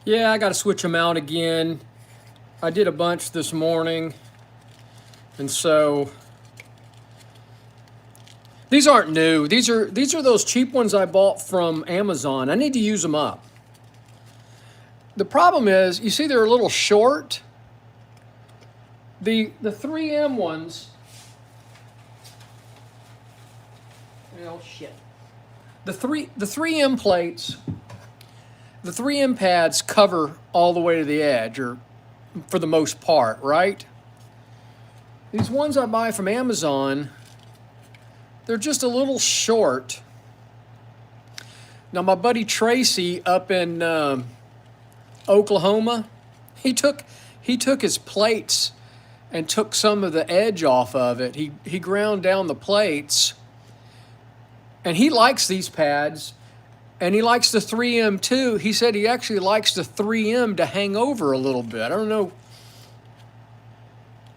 Yeah, I got to switch them out again. I did a bunch this morning, and so these aren't new. These are those cheap ones I bought from Amazon. I need to use them up. The problem is, you see, they're a little short. The 3M ones. Oh shit. The 3M plates, the 3M pads cover all the way to the edge, or for the most part, right? These ones I buy from Amazon, they're just a little short. Now my buddy Tracy up in Oklahoma, he took his plates and took some of the edge off of it. He ground down the plates, and he likes these pads, and he likes the 3M too. He said he actually likes the 3M to hang over a little bit. I don't know.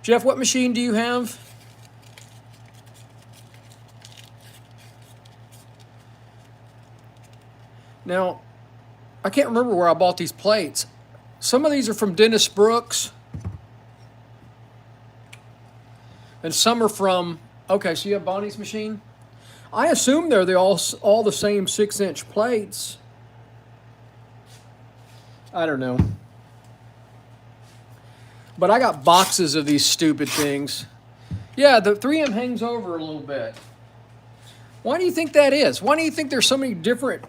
Jeff, what machine do you have? Now, I can't remember where I bought these plates. Some of these are from Dennis Brooks, and some are from, okay, so you have Bonnie's machine? I assume they're all the same 6-inch plates. I don't know. But I got boxes of these stupid things. Yeah, the 3M hangs over a little bit. Why do you think that is? Why do you think there's so many different?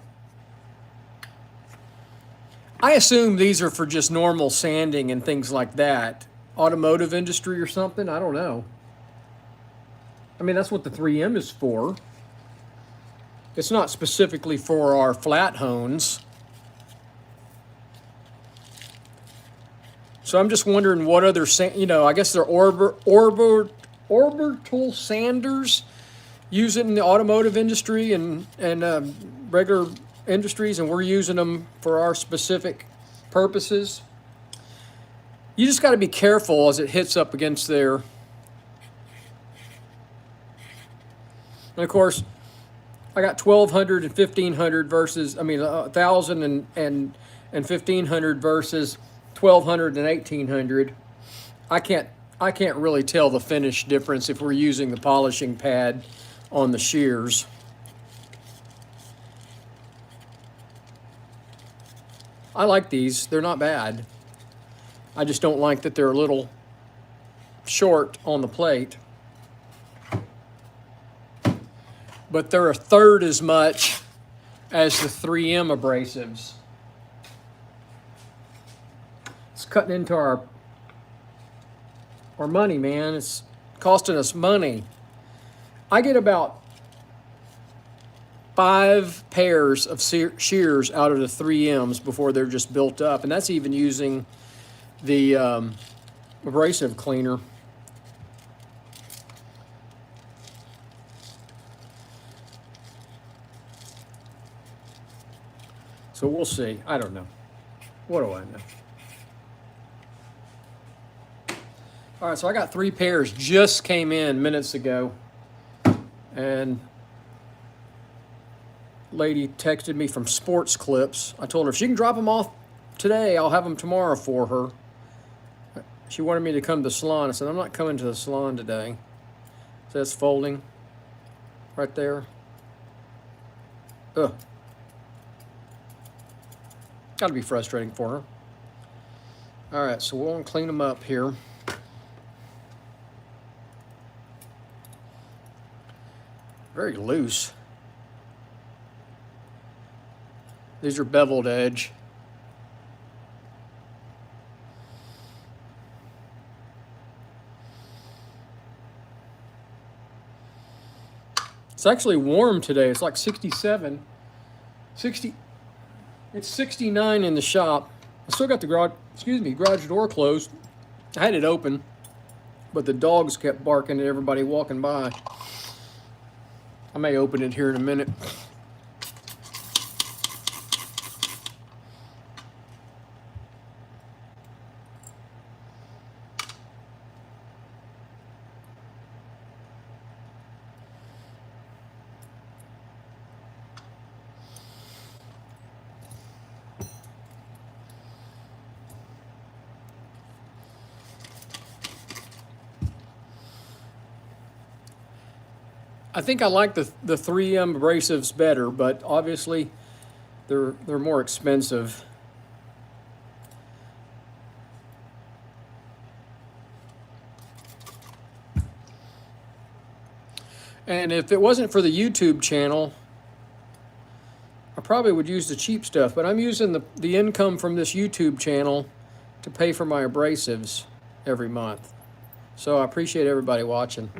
I assume these are for just normal sanding and things like that. Automotive industry or something? I don't know. I mean, that's what the 3M is for. It's not specifically for our flat hones. So I'm just wondering what other, I guess they're orbital sanders use it in the automotive industry and regular industries, and we're using them for our specific purposes. You just got to be careful as it hits up against there. And of course, I got 1,200 and 1,500 versus, 1,000 and 1,500 versus 1,200 and 1,800. I can't really tell the finish difference if we're using the polishing pad on the shears. I like these. They're not bad. I just don't like that they're a little short on the plate. But they're a third as much as the 3M abrasives. It's cutting into our money, man. It's costing us money. I get about 5 pairs of shears out of the 3Ms before they're just built up, and that's even using the abrasive cleaner. So we'll see. I don't know. What do I know? All right, so I got 3 pairs, just came in minutes ago. And lady texted me from Sports Clips. I told her if she can drop them off today, I'll have them tomorrow for her. She wanted me to come to the salon. I said, I'm not coming to the salon today. So that's folding right there. Ugh. Got to be frustrating for her. All right, so we'll clean them up here. Very loose. These are beveled edge. It's actually warm today. It's like 67. 60. It's 69 in the shop. I still got the garage door closed. I had it open, but the dogs kept barking at everybody walking by. I may open it here in a minute. I think I like the 3M abrasives better, but obviously they're more expensive. And if it wasn't for the YouTube channel, I probably would use the cheap stuff, but I'm using the income from this YouTube channel to pay for my abrasives every month. So I appreciate everybody watching.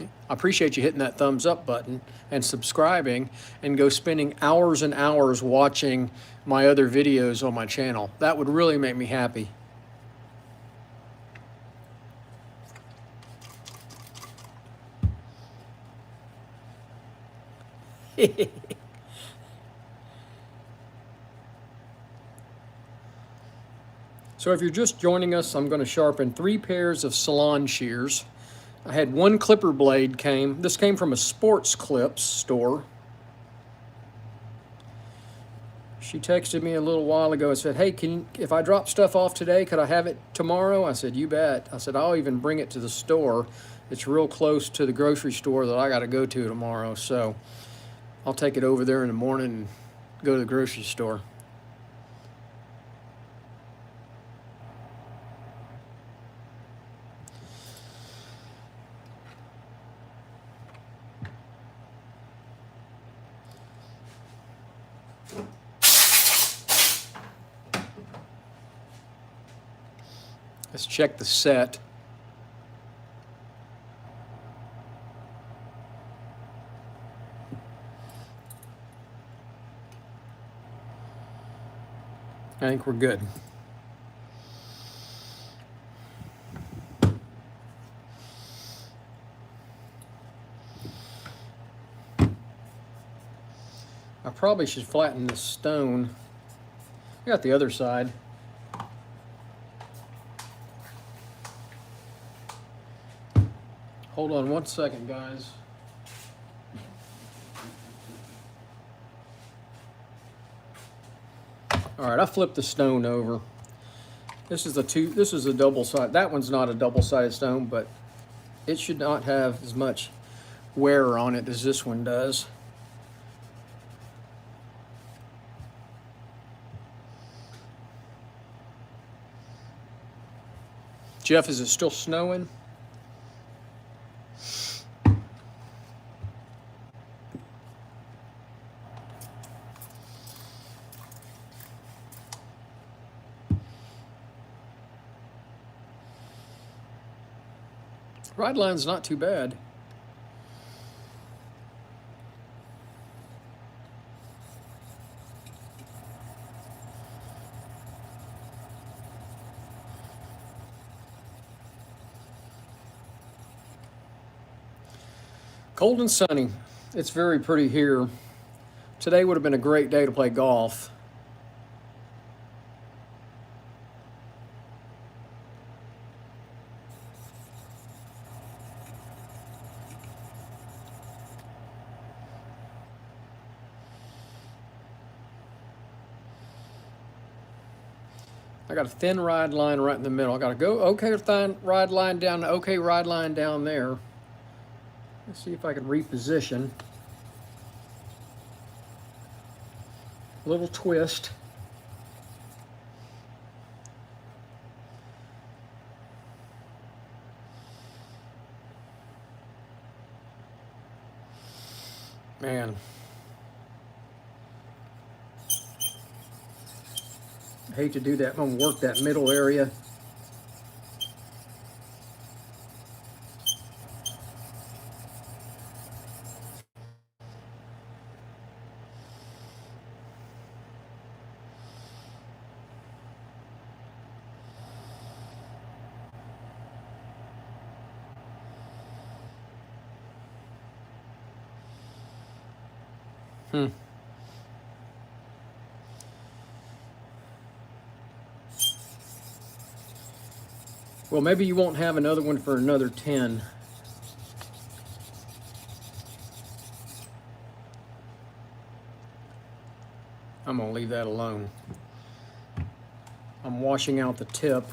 I appreciate you hitting that thumbs up button and subscribing and go spending hours and hours watching my other videos on my channel. That would really make me happy. So if you're just joining us, I'm going to sharpen 3 pairs of salon shears. I had 1 clipper blade came. This came from a Sports Clips store. She texted me a little while ago and said, hey, if I drop stuff off today, could I have it tomorrow? I said, you bet. I said, I'll even bring it to the store. It's real close to the grocery store that I got to go to tomorrow. So I'll take it over there in the morning and go to the grocery store. Let's check the set. I think we're good. I probably should flatten this stone. I got the other side. Hold on 1 second, guys. All right, I flipped the stone over. This is a double side. That one's not a double-sided stone, but it should not have as much wear on it as this one does. Jeff, is it still snowing? Ride line's not too bad. Cold and sunny. It's very pretty here. Today would have been a great day to play golf. I got a thin ride line right in the middle. I got to go okay thin ride line down, okay ride line down there. Let's see if I can reposition. A little twist. Man. I hate to do that. I'm gonna work that middle area. Well, maybe you won't have another one for another 10. I'm gonna leave that alone. I'm washing out the tip.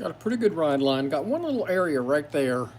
Got a pretty good ride line. Got one little area right there.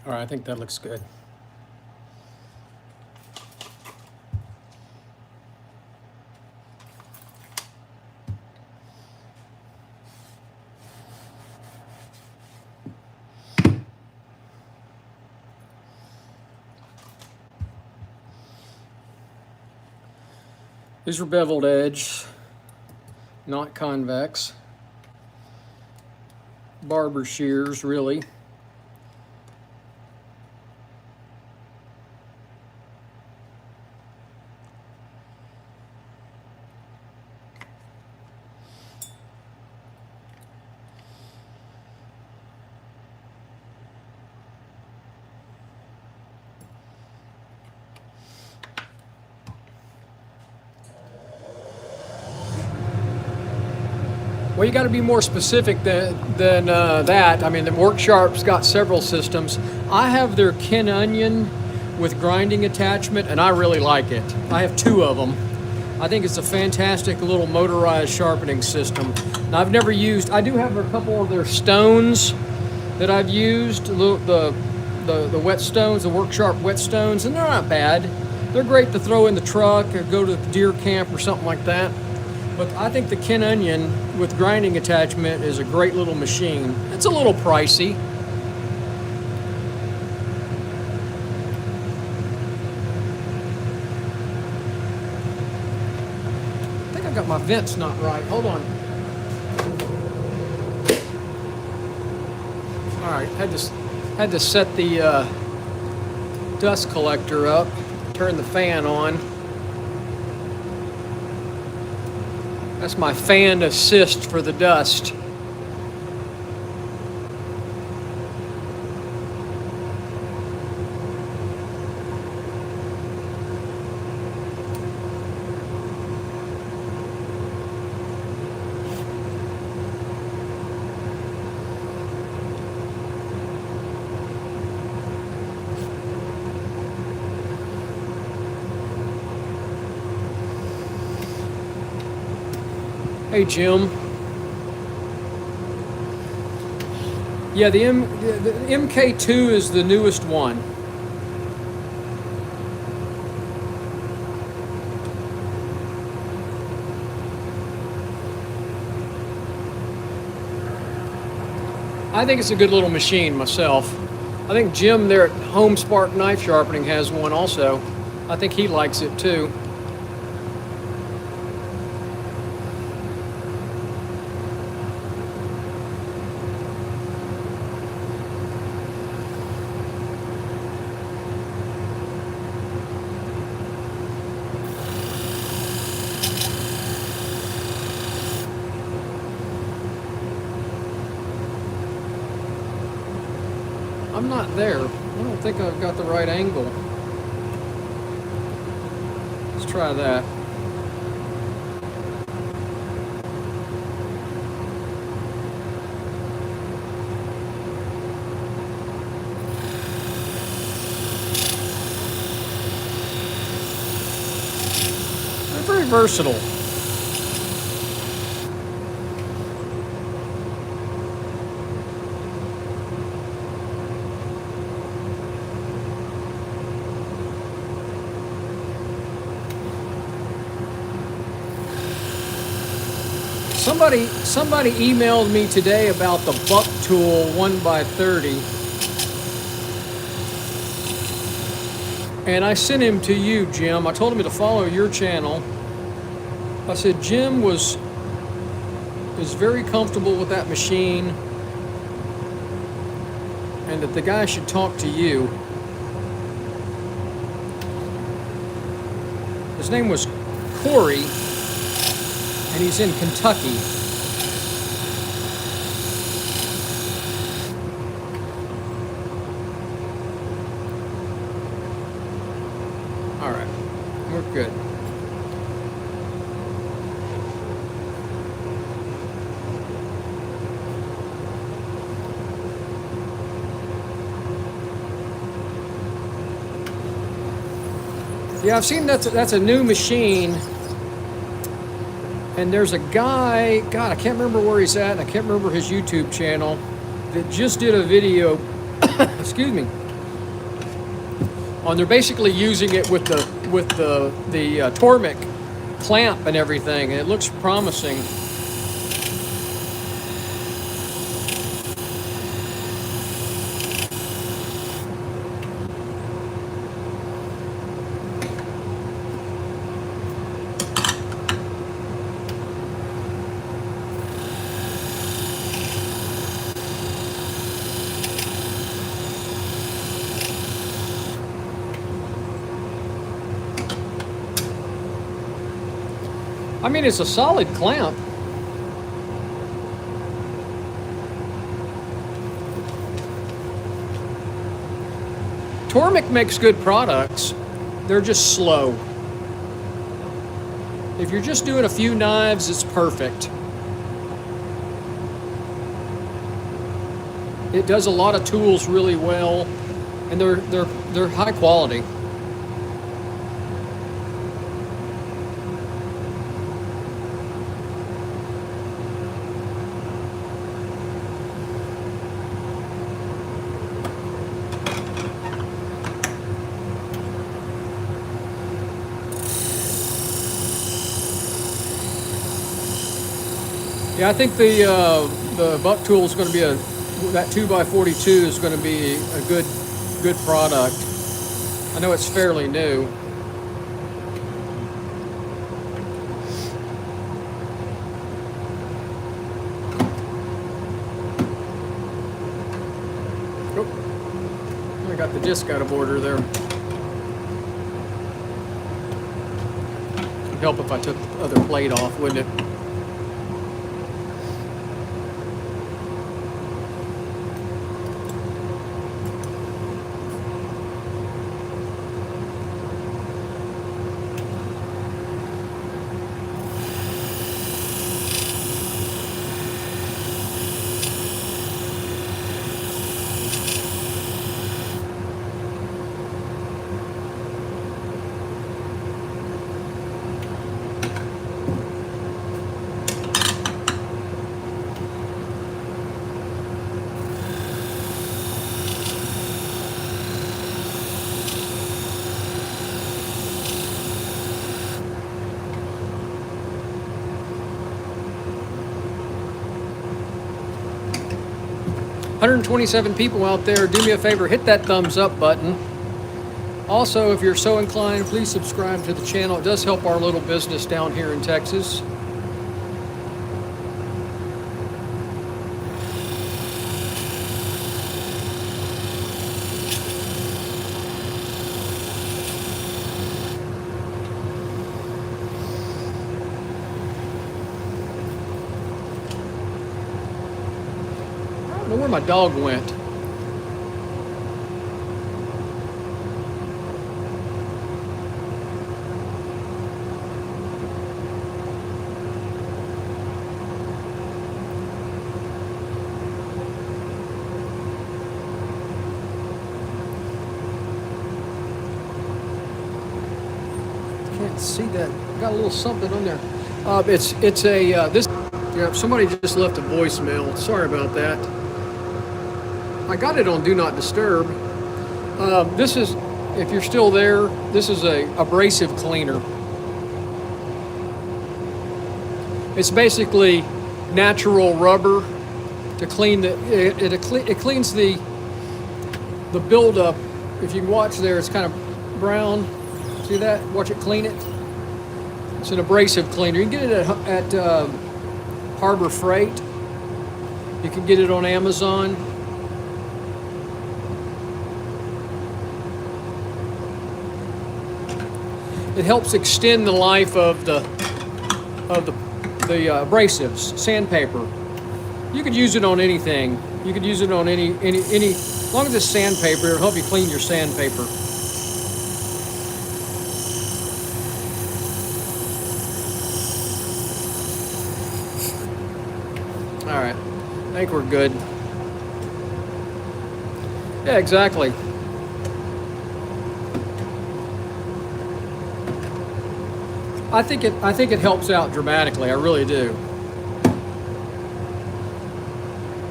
All right, I think that looks good. These are beveled edge, not convex. Barber shears, really. Well, you got to be more specific than that. I mean, the Work Sharp's got several systems. I have their Kin Onion with grinding attachment, and I really like it. I have 2 of them. I think it's a fantastic little motorized sharpening system. Now, I've never used, I do have a couple of their stones that I've used, the wet stones, the Work Sharp wet stones, and they're not bad. They're great to throw in the truck or go to the deer camp or something like that. But I think the Kin Onion with grinding attachment is a great little machine. It's a little pricey. I think I got my vents not right. Hold on. All right, had to set the dust collector up, turn the fan on. That's my fan assist for the dust. Hey, Jim. Yeah, the MK2 is the newest one. I think it's a good little machine myself. I think Jim there at Home Spark Knife Sharpening has one also. I think he likes it too. I'm not there. I don't think I've got the right angle. Let's try that. They're very versatile. Somebody emailed me today about the Buck Tool 1x30. And I sent him to you, Jim. I told him to follow your channel. I said Jim is very comfortable with that machine, and that the guy should talk to you. His name was Corey, and he's in Kentucky. All right, we're good. Yeah, I've seen that's a new machine, and there's a guy, God, I can't remember where he's at, and I can't remember his YouTube channel, that just did a video, excuse me, on they're basically using it with the Tormek clamp and everything, and it looks promising. I mean, it's a solid clamp. Tormek makes good products. They're just slow. If you're just doing a few knives, it's perfect. It does a lot of tools really well, and they're high quality. Yeah, I think the buck tool is going to be that 2x42 is going to be a good product. I know it's fairly new. Oh, I got the disc out of order there. It'd help if I took the other plate off, wouldn't it? $127 people out there, do me a favor, hit that thumbs up button. Also, if you're so inclined, please subscribe to the channel. It does help our little business down here in Texas. I don't know where my dog went. Can't see that. Got a little something on there. Yeah, somebody just left a voicemail. Sorry about that. I got it on Do Not Disturb. This is, if you're still there, this is a abrasive cleaner. It's basically natural rubber to clean it cleans the buildup. If you can watch there, it's kind of brown. See that? Watch it clean it. It's an abrasive cleaner. You can get it at Harbor Freight. You can get it on Amazon. It helps extend the life of the abrasives, sandpaper. You could use it on anything. You could use it on any as long as it's sandpaper, it'll help you clean your sandpaper. All right, I think we're good. Yeah, exactly. I think it helps out dramatically. I really do.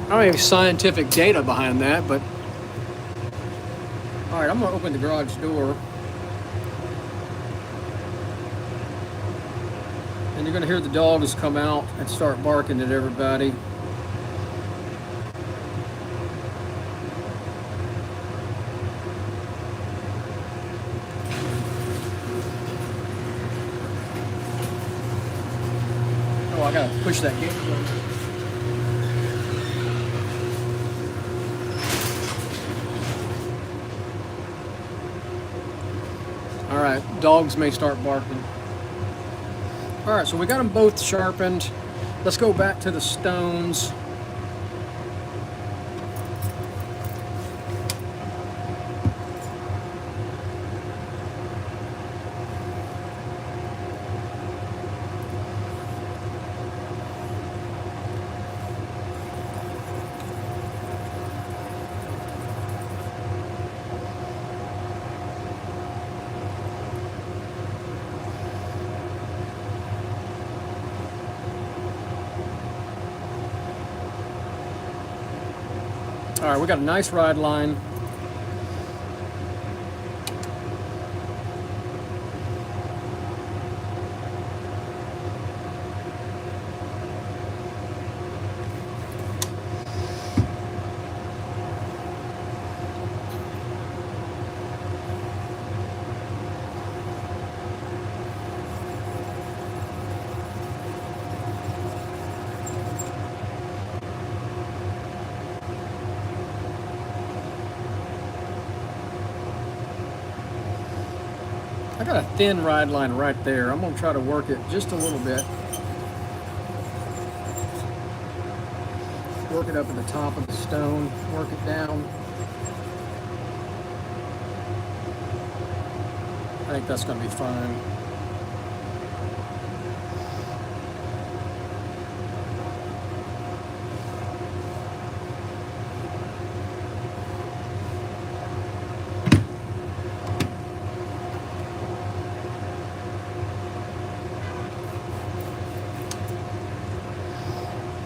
I don't have any scientific data behind that, but all right, I'm gonna open the garage door, and you're gonna hear the dogs come out and start barking at everybody. Oh, I gotta push that gate closed. All right, dogs may start barking. All right, so we got them both sharpened. Let's go back to the stones. All right, we got a nice ride line. I got a thin ride line right there. I'm gonna try to work it just a little bit. Work it up at the top of the stone, work it down. I think that's gonna be fine.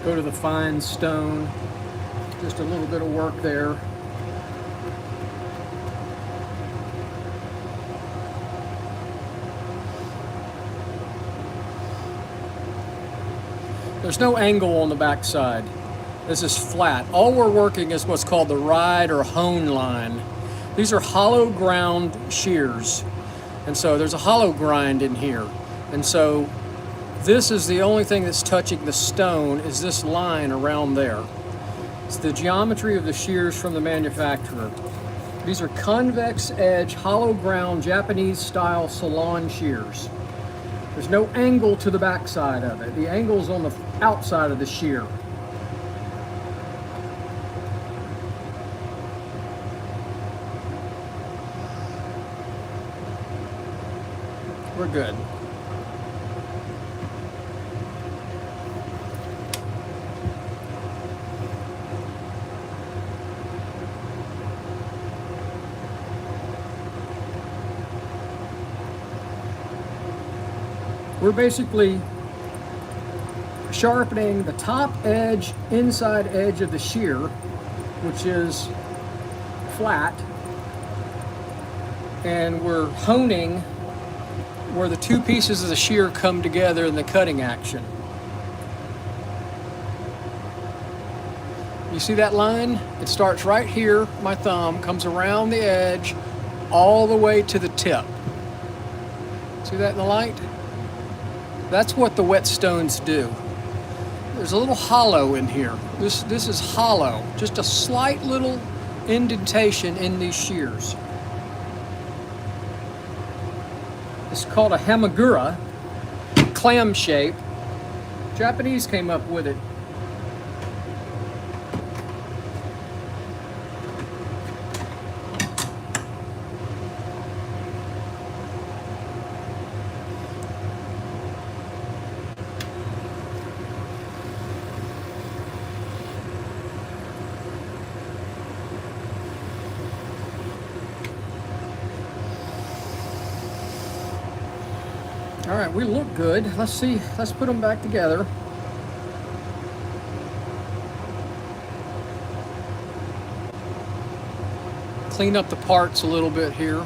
Go to the fine stone, just a little bit of work there. There's no angle on the back side. This is flat. All we're working is what's called the ride or hone line. These are hollow ground shears. And so there's a hollow grind in here. And so this is the only thing that's touching the stone is this line around there. It's the geometry of the shears from the manufacturer. These are convex edge, hollow ground, Japanese style salon shears. There's no angle to the back side of it. The angle's on the outside of the shear. We're good. We're basically sharpening the top edge, inside edge of the shear, which is flat, and we're honing where the two pieces of the shear come together in the cutting action. You see that line? It starts right here, my thumb, comes around the edge, all the way to the tip. See that in the light? That's what the whetstones do. There's a little hollow in here. This is hollow, just a slight little indentation in these shears. It's called a hamagura, clam shape. Japanese came up with it. All right, we look good. Let's see, let's put them back together. Clean up the parts a little bit here.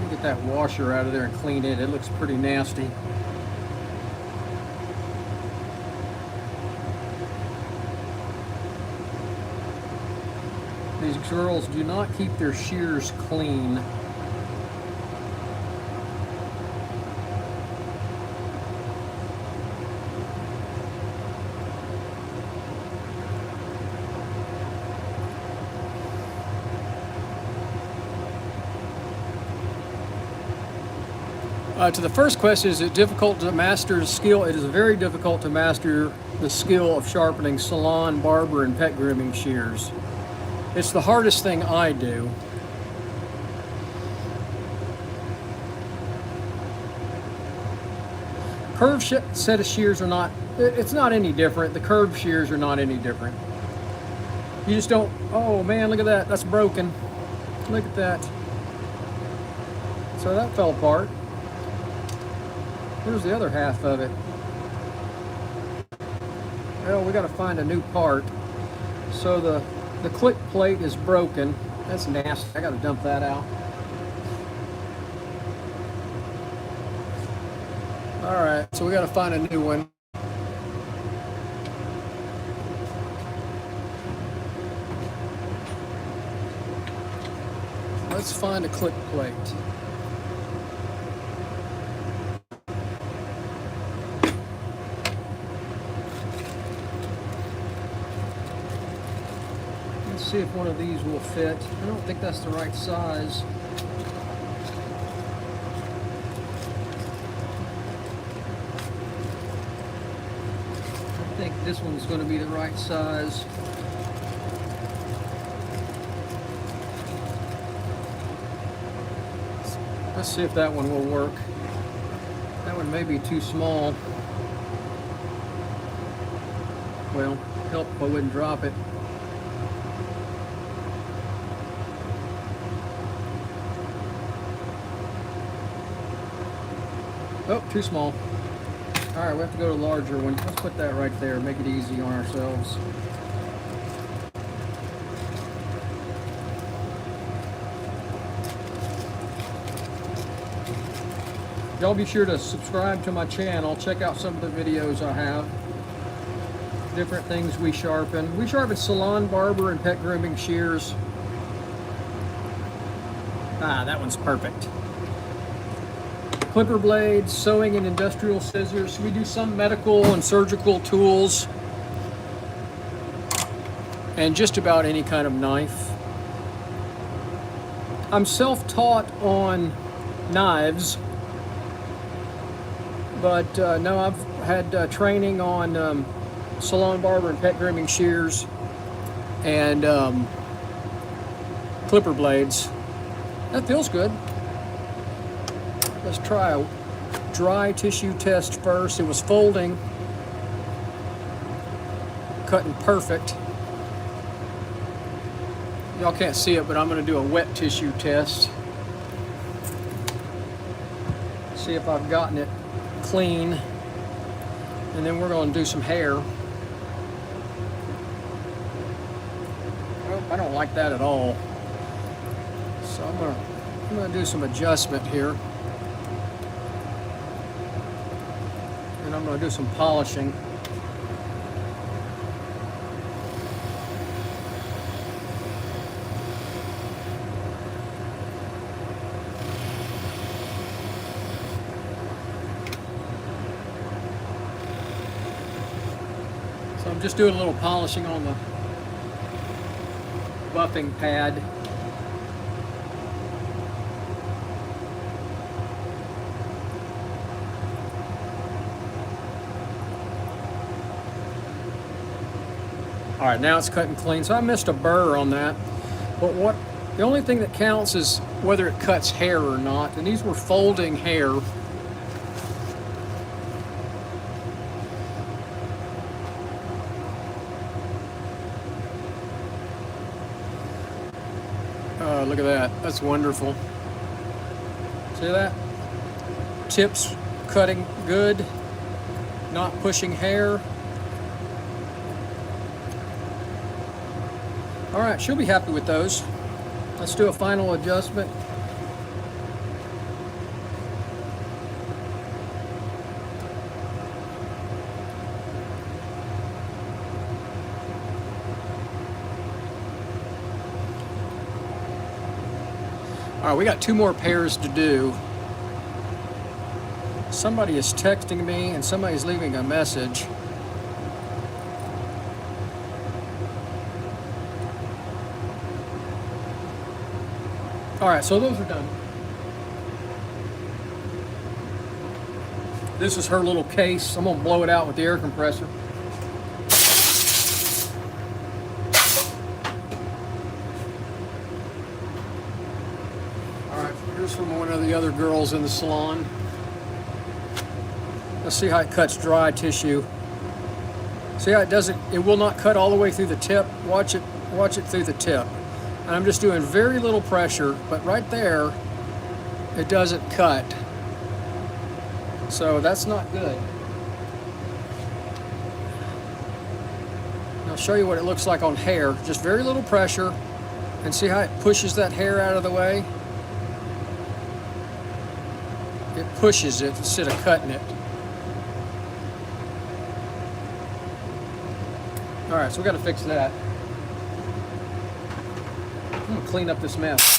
Get that washer out of there and clean it. It looks pretty nasty. These girls do not keep their shears clean. To the first question, is it difficult to master the skill? It is very difficult to master the skill of sharpening salon, barber, and pet grooming shears. It's the hardest thing I do. Curved set of shears are not, it's not any different. The curved shears are not any different. You just don't, oh man, look at that, that's broken. Look at that. So that fell apart. Here's the other half of it. Well, we got to find a new part. So the click plate is broken. That's nasty. I got to dump that out. All right, so we got to find a new one. Let's find a click plate. See if one of these will fit. I don't think that's the right size. I think this one's going to be the right size. Let's see if that one will work. That one may be too small. Well, help if I wouldn't drop it. Oh, too small. All right, we have to go to a larger one. Let's put that right there, make it easy on ourselves. Y'all be sure to subscribe to my channel. Check out some of the videos I have. Different things we sharpen. We sharpen salon, barber, and pet grooming shears. Ah, that one's perfect. Clipper blades, sewing and industrial scissors. We do some medical and surgical tools, and just about any kind of knife. I'm self-taught on knives, but no, I've had training on salon, barber, and pet grooming shears, and clipper blades. That feels good. Let's try a dry tissue test first. It was folding, cutting perfect. Y'all can't see it, but I'm going to do a wet tissue test. See if I've gotten it clean. And then we're going to do some hair. Oh, I don't like that at all. So I'm going to do some adjustment here. and I'm going to do some polishing. So I'm just doing a little polishing on the buffing pad. All right, now it's cutting clean. So I missed a burr on that. But the only thing that counts is whether it cuts hair or not. And these were folding hair. Look at that. That's wonderful. See that? Tips cutting good. Not pushing hair. All right, she'll be happy with those. Let's do a final adjustment. All right, we got 2 more pairs to do. Somebody is texting me and somebody's leaving a message. All right, so those are done. This is her little case. I'm gonna blow it out with the air compressor. All right, here's from one of the other girls in the salon. Let's see how it cuts dry tissue. See how it will not cut all the way through the tip. Watch it through the tip. And I'm just doing very little pressure, but right there, it doesn't cut. So that's not good. And I'll show you what it looks like on hair. Just very little pressure, and see how it pushes that hair out of the way? It pushes it instead of cutting it. All right, so we got to fix that. I'm gonna clean up this mess.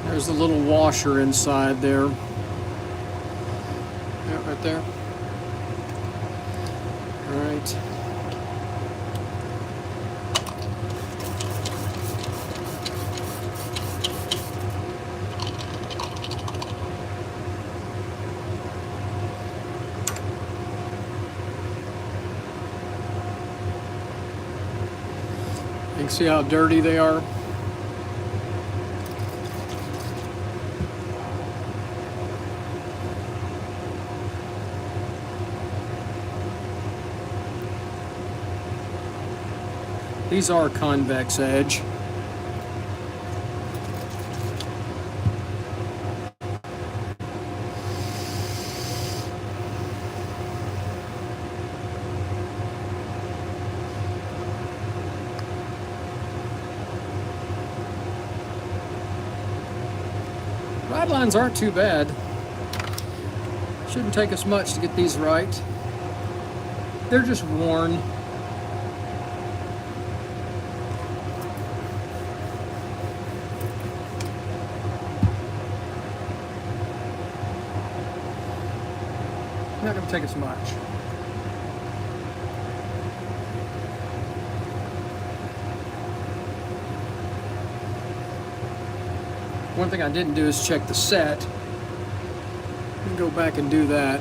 There's a little washer inside there. Yeah, right there. All right. You can see how dirty they are. These are convex edge. Ride lines aren't too bad. Shouldn't take us much to get these right. They're just worn. Not going to take us much. One thing I didn't do is check the set. Let me go back and do that.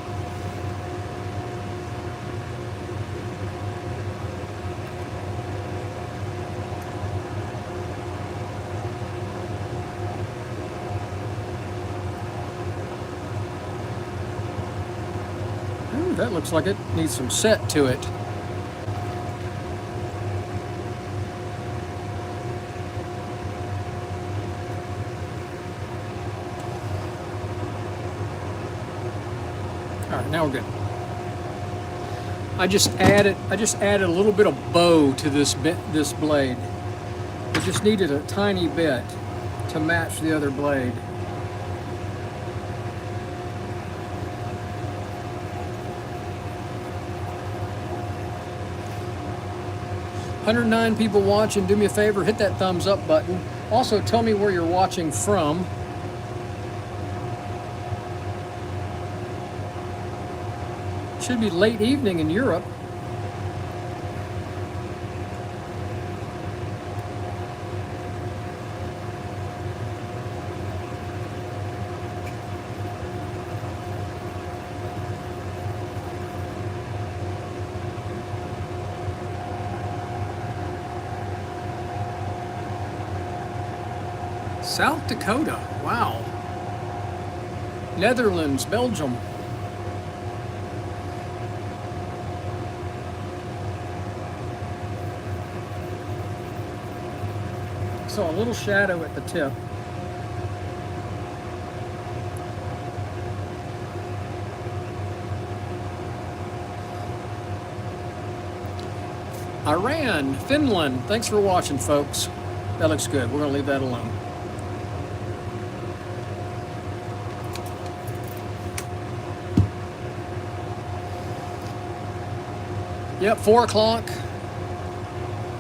Ooh, that looks like it needs some set to it. All right, now we're good. I just added a little bit of bow to this blade. I just needed a tiny bit to match the other blade. "109 people watching. Do me a favor, hit that thumbs up button. Also, tell me where you're watching from. Should be late evening in Europe. South Dakota, wow. Netherlands, Belgium. Saw a little shadow at the tip. Iran, Finland. Thanks for watching, folks. That looks good. We're going to leave that alone. Yep, 4 o'clock.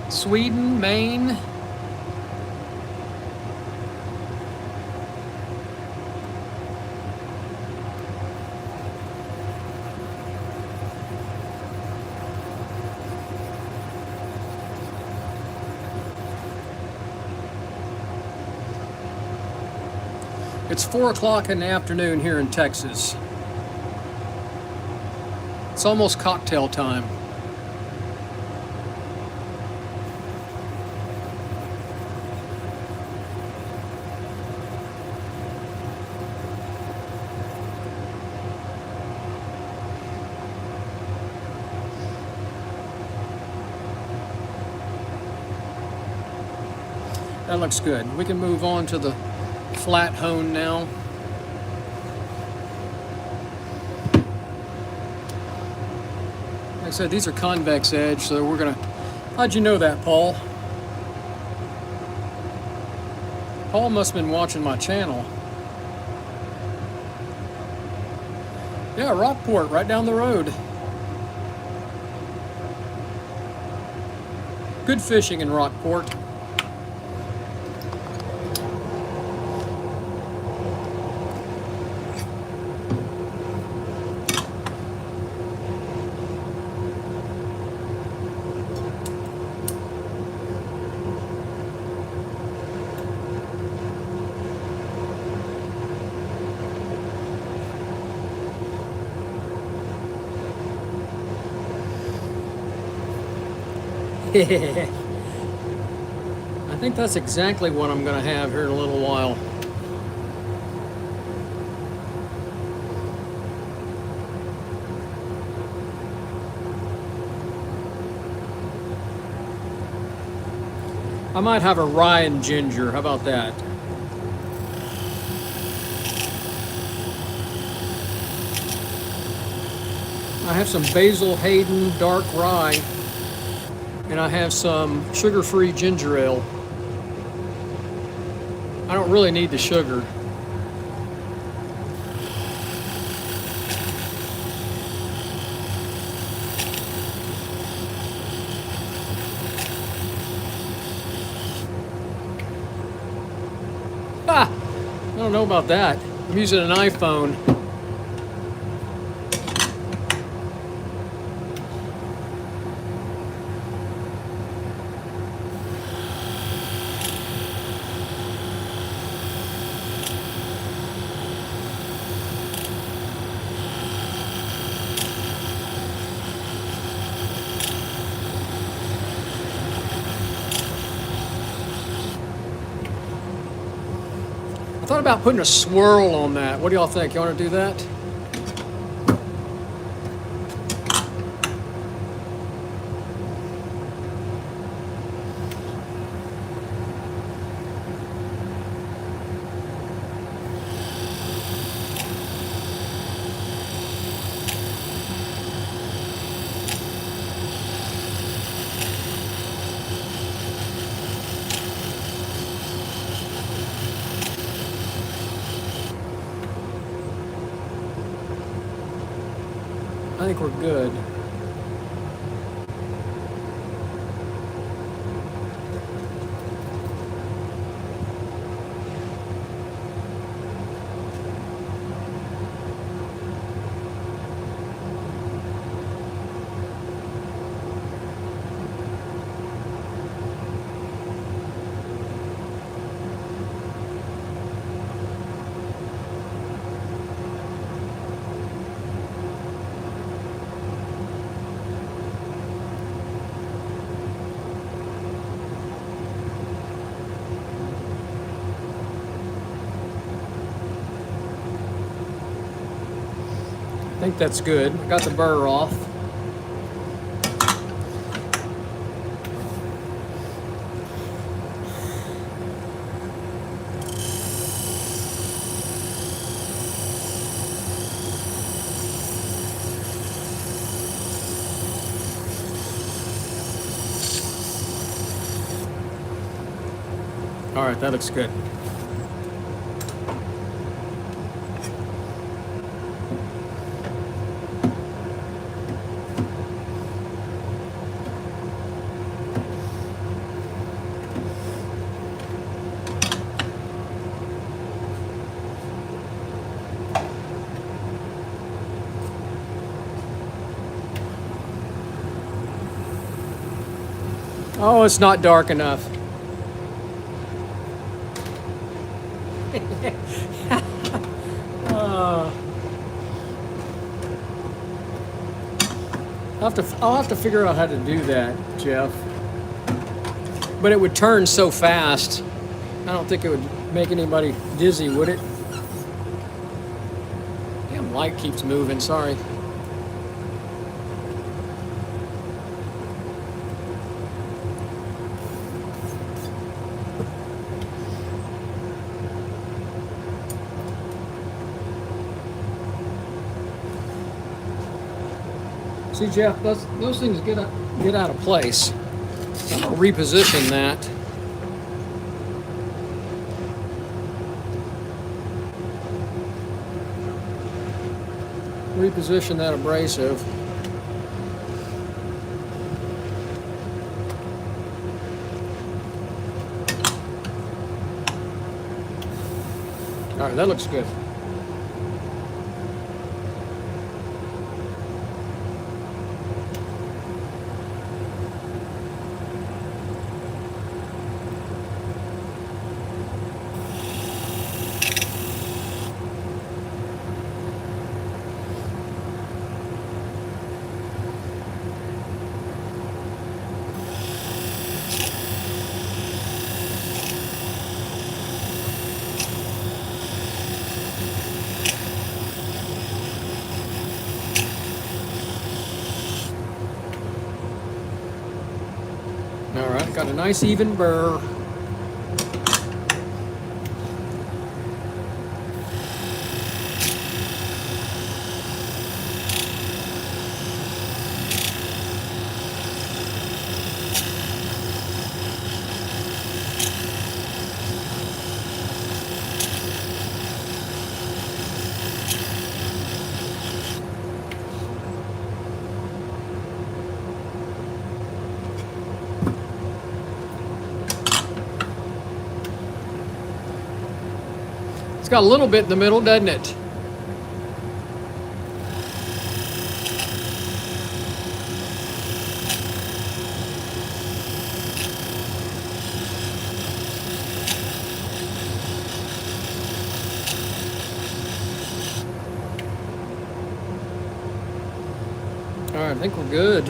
Sweden, Maine. It's 4 o'clock in the afternoon here in Texas. It's almost cocktail time. That looks good. We can move on to the flat hone now. Like I said, these are convex edge, so we're gonna... How'd you know that, Paul? Paul must have been watching my channel. Yeah, Rockport, right down the road. Good fishing in Rockport. I think that's exactly what I'm going to have here in a little while. I might have a rye and ginger. How about that? I have some Basil Hayden dark rye. And I have some sugar-free ginger ale. I don't really need the sugar. Ah! I don't know about that. I'm using an iPhone. I thought about putting a swirl on that. What do y'all think? You want to do that? I think we're good. I think that's good. I got the burr off. All right, that looks good. Oh, it's not dark enough. I'll have to figure out how to do that, Jeff. But it would turn so fast. I don't think it would make anybody dizzy, would it? Damn light keeps moving, sorry. See, Jeff, those things get out of place. So I'm gonna reposition that. Reposition that abrasive. All right, that looks good. All right, got a nice even burr. It's got a little bit in the middle, doesn't it? All right, I think we're good.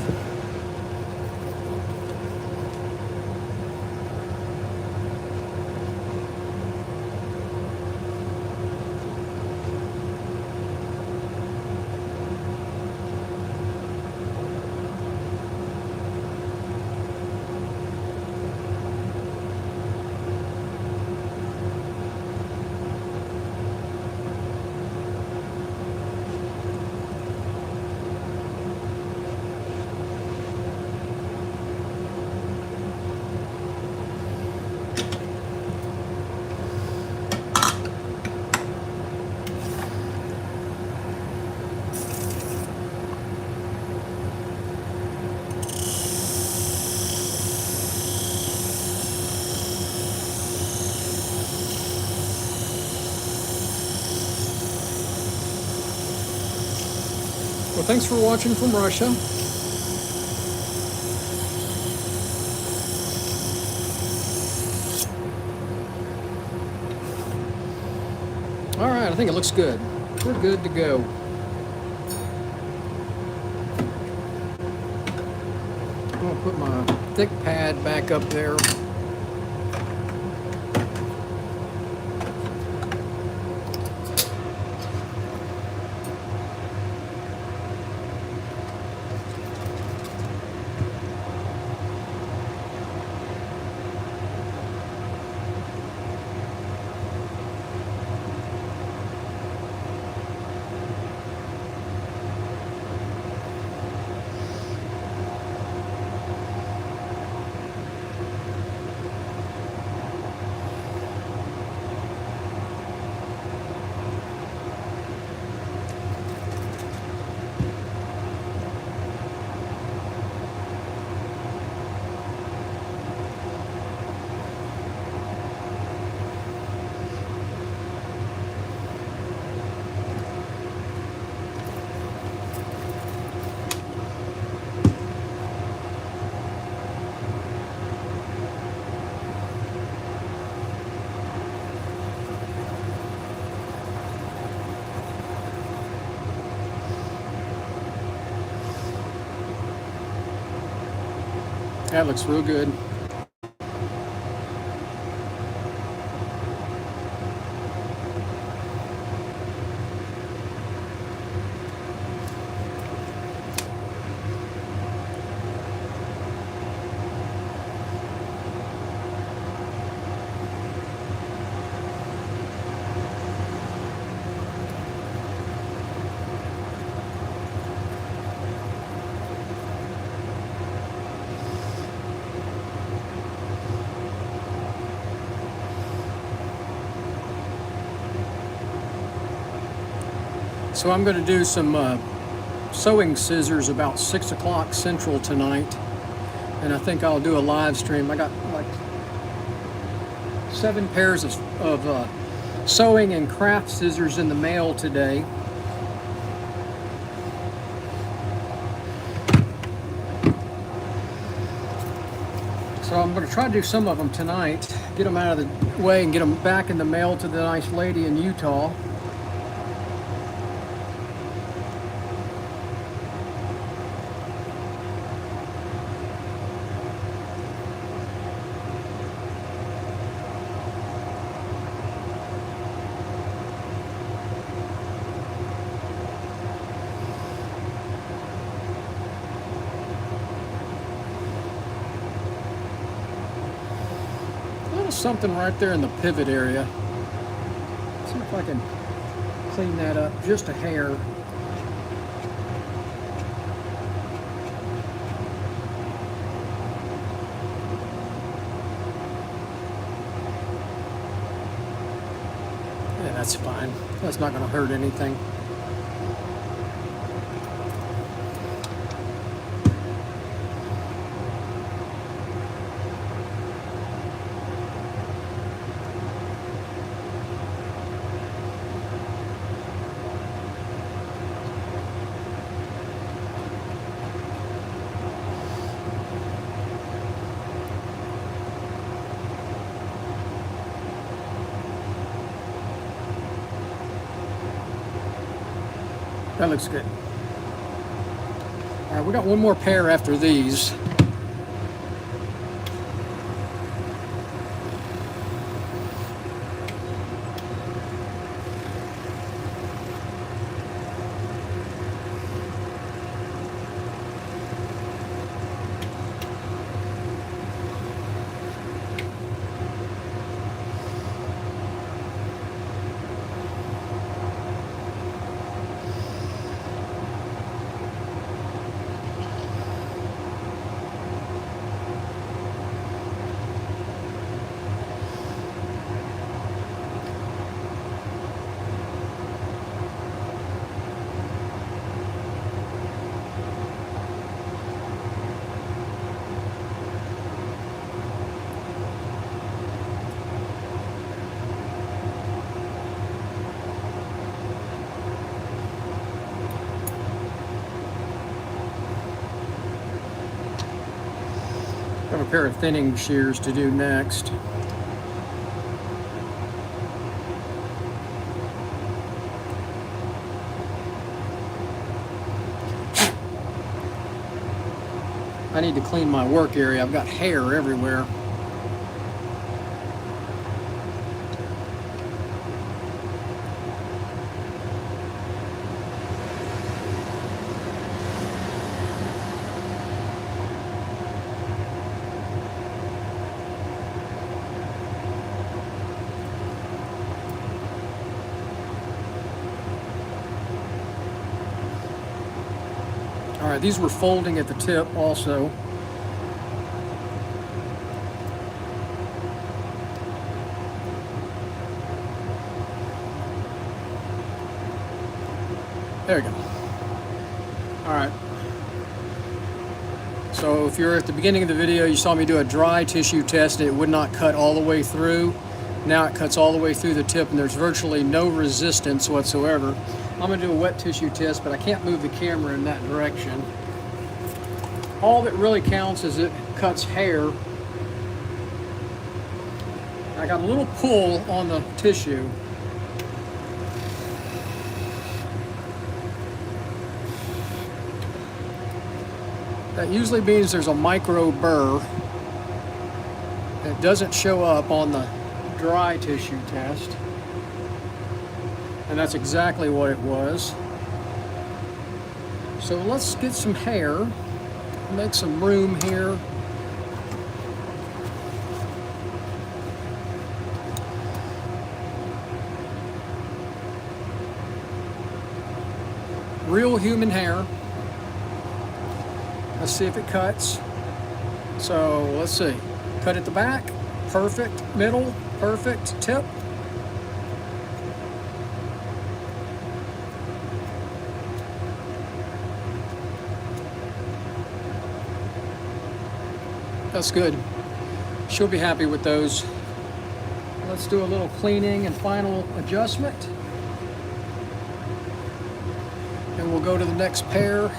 Well, thanks for watching from Russia. All right, I think it looks good. We're good to go. I'm gonna put my thick pad back up there. That looks real good. So I'm going to do some sewing scissors about 6 o'clock Central tonight, and I think I'll do a live stream. I got like 7 pairs of sewing and craft scissors in the mail today. So I'm going to try to do some of them tonight, get them out of the way and get them back in the mail to the nice lady in Utah. Something right there in the pivot area. See if I can clean that up just a hair. Yeah, that's fine. That's not going to hurt anything. That looks good. All right, we got one more pair after these. pair of thinning shears to do next. I need to clean my work area. I've got hair everywhere. All right, these were folding at the tip also. There we go. All right. So if you're at the beginning of the video, you saw me do a dry tissue test and it would not cut all the way through. Now it cuts all the way through the tip and there's virtually no resistance whatsoever. I'm gonna do a wet tissue test, but I can't move the camera in that direction. All that really counts is it cuts hair. I got a little pull on the tissue. That usually means there's a micro burr that doesn't show up on the dry tissue test. And that's exactly what it was. So let's get some hair, make some room here. Real human hair. Let's see if it cuts. So let's see. Cut at the back, perfect. Middle, perfect. Tip. That's good. She'll be happy with those. Let's do a little cleaning and final adjustment. And we'll go to the next pair.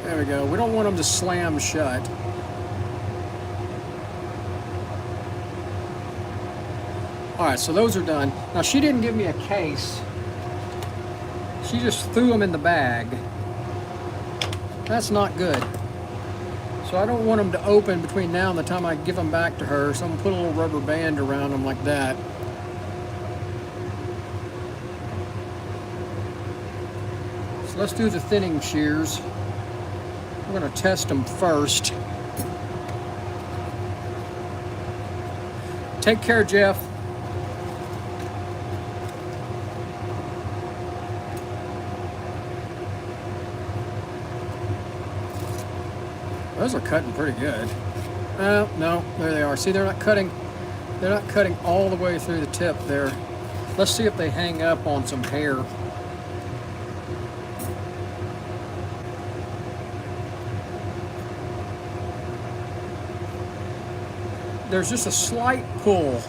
There we go. We don't want them to slam shut. All right, so those are done. Now she didn't give me a case. She just threw them in the bag. That's not good. So I don't want them to open between now and the time I give them back to her. So I'm gonna put a little rubber band around them like that. So let's do the thinning shears. We're going to test them first. Take care, Jeff. Those are cutting pretty good. No, there they are. See, they're not cutting all the way through the tip there. Let's see if they hang up on some hair. There's just a slight pull.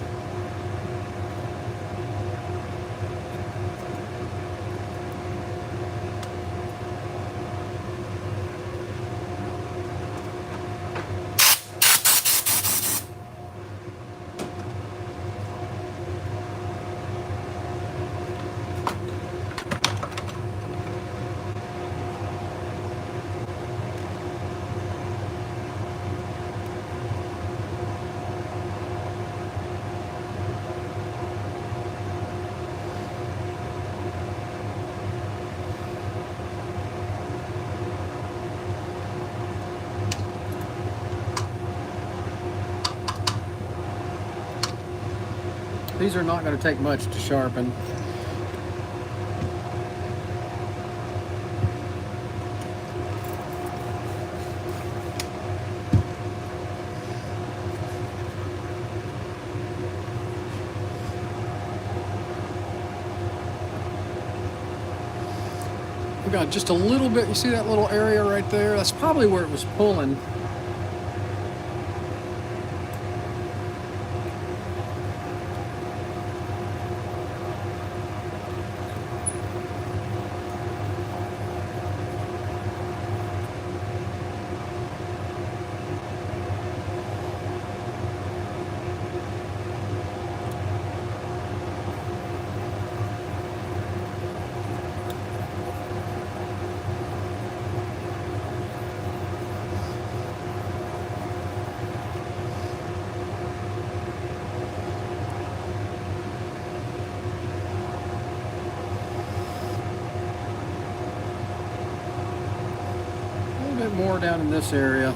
These are not going to take much to sharpen. We got just a little bit, you see that little area right there? That's probably where it was pulling. more down in this area.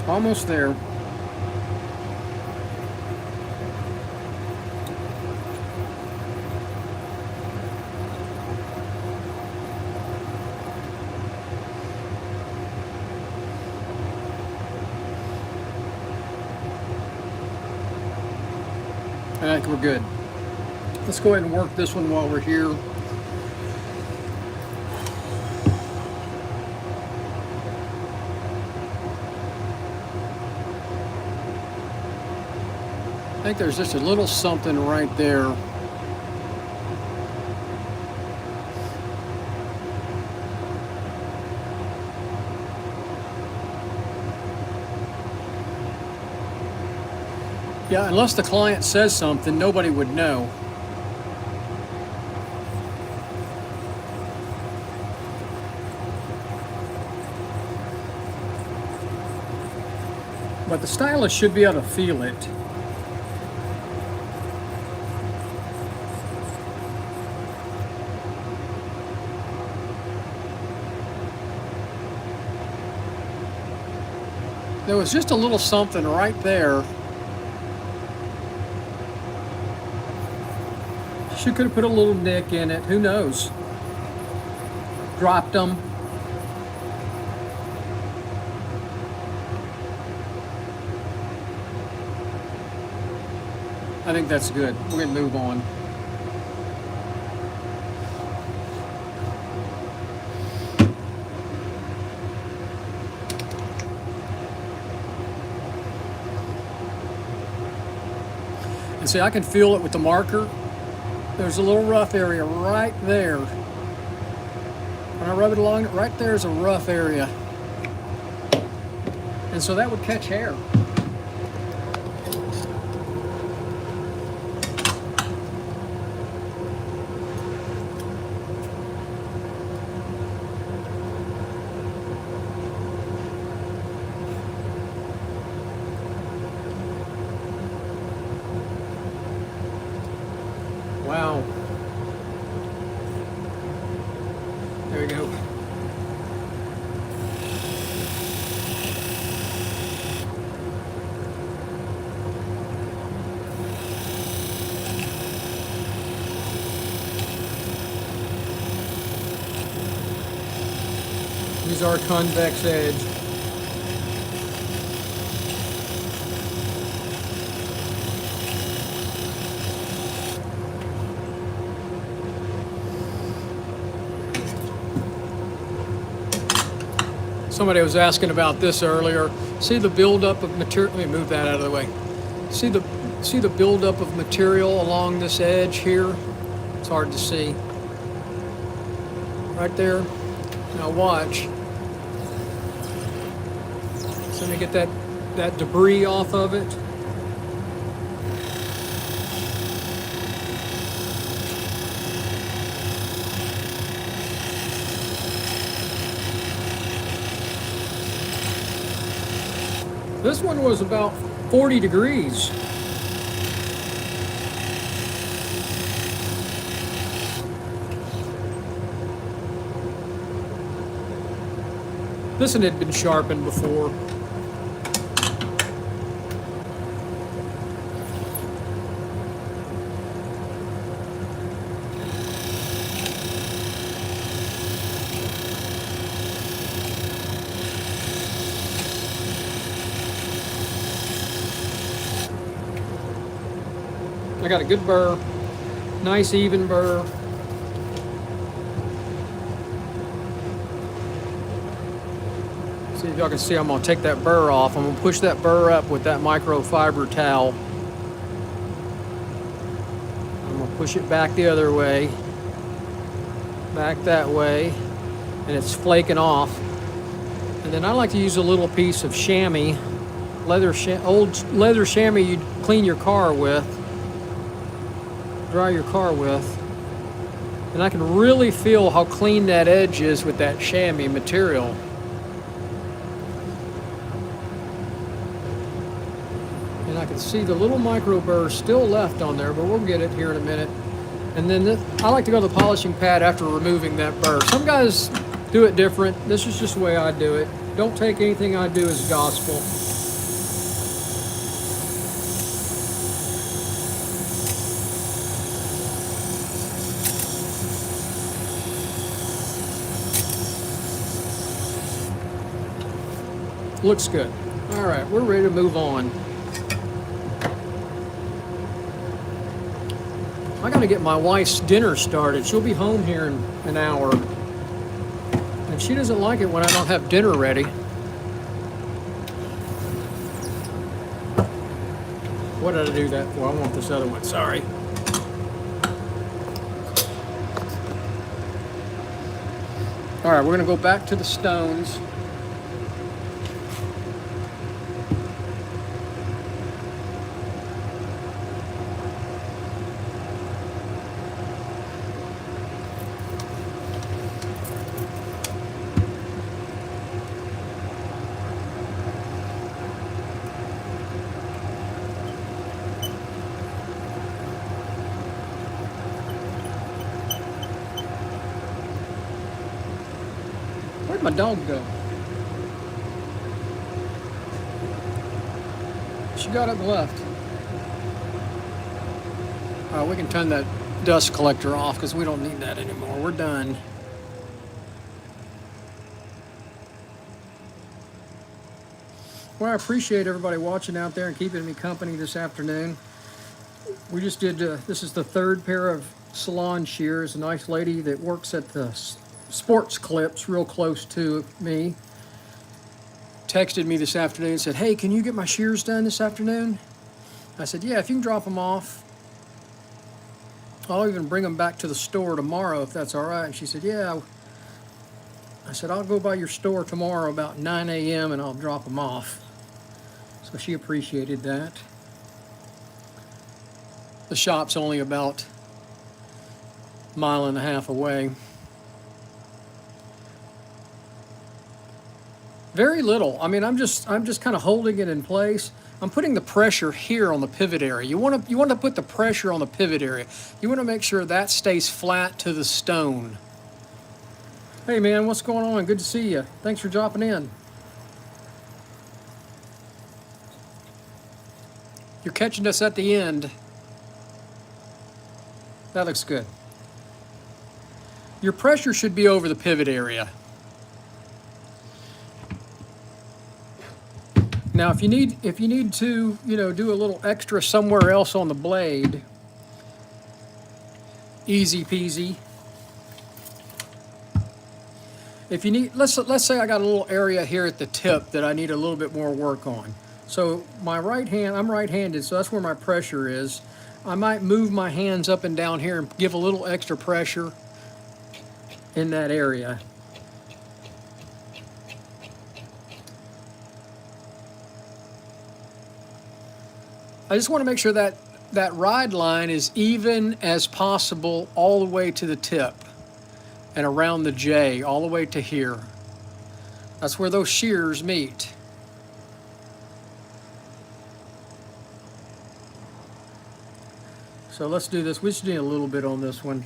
Almost there. I think we're good. Let's go ahead and work this one while we're here. I think there's just a little something right there. Yeah, unless the client says something, nobody would know. But the stylist should be able to feel it. There was just a little something right there. She could have put a little nick in it. Who knows? Dropped them. I think that's good. We're going to move on. And see, I can feel it with the marker. There's a little rough area right there. When I rub it along it, right there's a rough area. And so that would catch hair. Wow. There we go. Use our convex edge. Somebody was asking about this earlier. See the buildup of material. Let me move that out of the way. See the buildup of material along this edge here? It's hard to see. Right there. Now watch. So let me get that debris off of it. This one was about 40 degrees. This one had been sharpened before. I got a good burr, nice even burr. See if y'all can see, I'm gonna take that burr off. I'm gonna push that burr up with that microfiber towel. I'm gonna push it back the other way, back that way, and it's flaking off. And then I like to use a little piece of chamois, old leather chamois you'd clean your car with. Dry your car with. And I can really feel how clean that edge is with that chamois material. And I can see the little micro burr still left on there, but we'll get it here in a minute. And then I like to go to the polishing pad after removing that burr. Some guys do it different. This is just the way I do it. Don't take anything I do as gospel. Looks good. All right, we're ready to move on. I gotta get my wife's dinner started. She'll be home here in an hour. And she doesn't like it when I don't have dinner ready. What did I do that for? I want this other one, sorry. All right, we're gonna go back to the stones. Where'd my dog go? She got up and left. All right, we can turn that dust collector off because we don't need that anymore. We're done. Well, I appreciate everybody watching out there and keeping me company this afternoon. We just did, this is the third pair of Salon Shears. A nice lady that works at the Sports Clips real close to me texted me this afternoon and said, hey, can you get my shears done this afternoon? I said, yeah, if you can drop them off. I'll even bring them back to the store tomorrow if that's all right. And she said, yeah. I said, I'll go by your store tomorrow about 9 a.m. and I'll drop them off. So she appreciated that. The shop's only about a mile and a half away. Very little. I mean, I'm just kind of holding it in place. I'm putting the pressure here on the pivot area. You want to put the pressure on the pivot area. You want to make sure that stays flat to the stone. Hey man, what's going on? Good to see you. Thanks for dropping in. You're catching us at the end. That looks good. Your pressure should be over the pivot area. Now, if you need to, do a little extra somewhere else on the blade, easy peasy. If you need, let's say I got a little area here at the tip that I need a little bit more work on. So my right hand, I'm right-handed, so that's where my pressure is. I might move my hands up and down here and give a little extra pressure in that area. I just want to make sure that that ride line is even as possible all the way to the tip and around the J, all the way to here. That's where those shears meet. So let's do this. We just need a little bit on this one.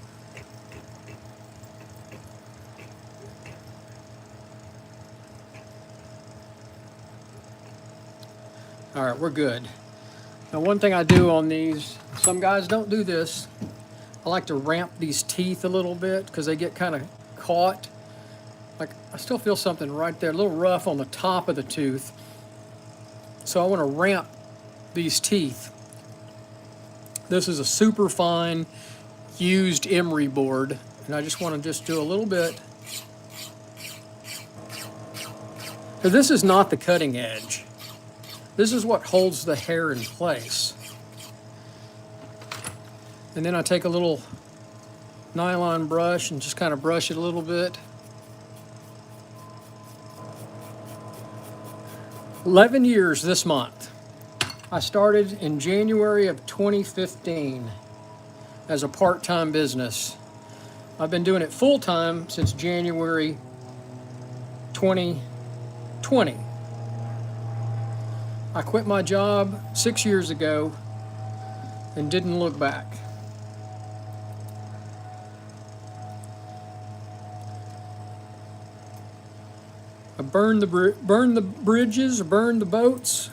All right, we're good. Now, one thing I do on these, some guys don't do this. I like to ramp these teeth a little bit because they get kind of caught. Like, I still feel something right there, a little rough on the top of the tooth. So I want to ramp these teeth. This is a super fine used emery board, and I just want to do a little bit. So this is not the cutting edge. This is what holds the hair in place. And then I take a little nylon brush and just kind of brush it a little bit. 11 years this month. I started in January of 2015 as a part-time business. I've been doing it full-time since January 2020. I quit my job 6 years ago and didn't look back. I burned the bridges, burned the boats,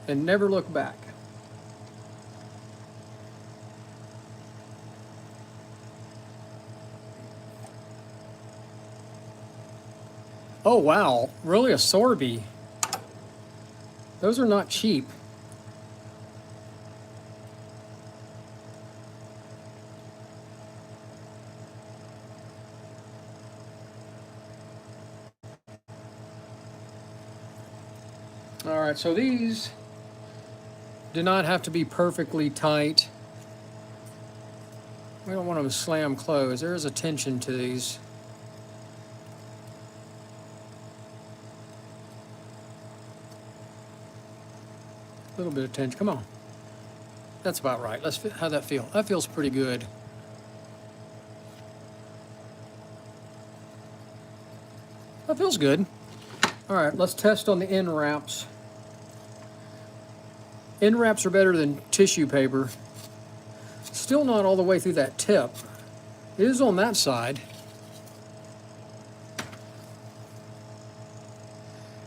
and never looked back. Oh wow, really a Sorby. Those are not cheap. All right, so these do not have to be perfectly tight. We don't want them to slam closed. There is a tension to these. A little bit of tension. Come on. That's about right. How'd that feel? That feels pretty good. That feels good. All right, let's test on the end wraps. End wraps are better than tissue paper. Still not all the way through that tip. It is on that side.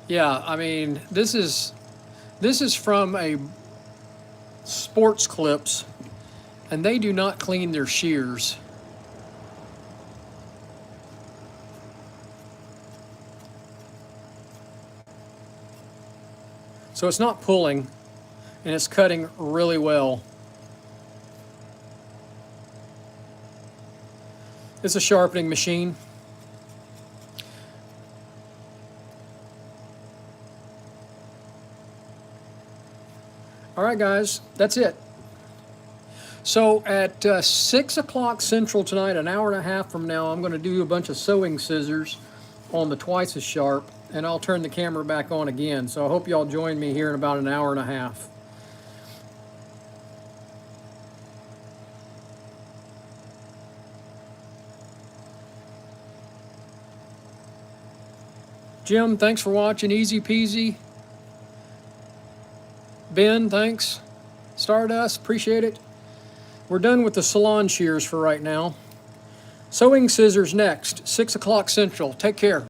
Yeah, I mean, this is from a Sports Clips, and they do not clean their shears. So it's not pulling, and it's cutting really well. It's a sharpening machine. All right, guys, that's it. So at 6 o'clock Central tonight, an hour and a half from now, I'm going to do a bunch of sewing scissors on the twice as sharp, and I'll turn the camera back on again. So I hope y'all join me here in about an hour and a half. Jim, thanks for watching. Easy peasy. Ben, thanks. Stardust, appreciate it. We're done with the salon shears for right now. Sewing scissors next, 6 o'clock Central. Take care.